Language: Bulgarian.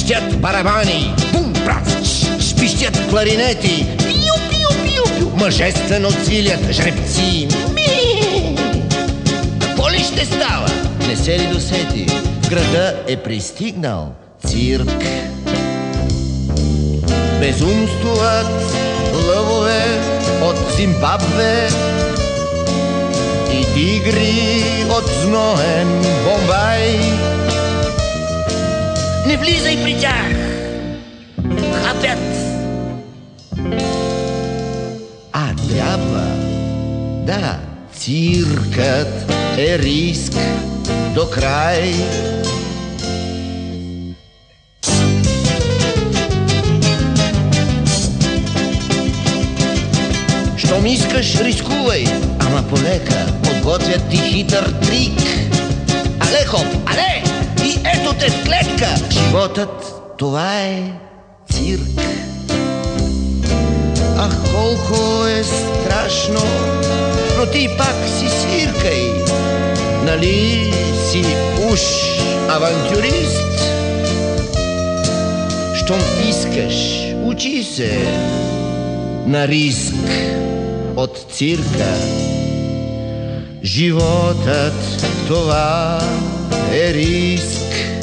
свистят барабани, бум, прац, пищят кларинети, пиу, пиу, пиу, пиу, мъжествено цвилят жребци. Какво ли ще става? Не се ли досети? В града е пристигнал цирк. Безумствуват лъвове от Зимбабве и тигри от зноен Бомбай. Не влизай при тях, хапят. А трябва, да, циркът е риск до край. Щом искаш, рискувай, ама полека, подготвят ти хитър трик. Але хоп, але! И ето те в клетка! Животът, това е цирк. Ах, колко е страшно, но ти пак си свиркай. Нали си уж авантюрист? Щом искаш, учи се на риск от цирка. Животът, това е риск.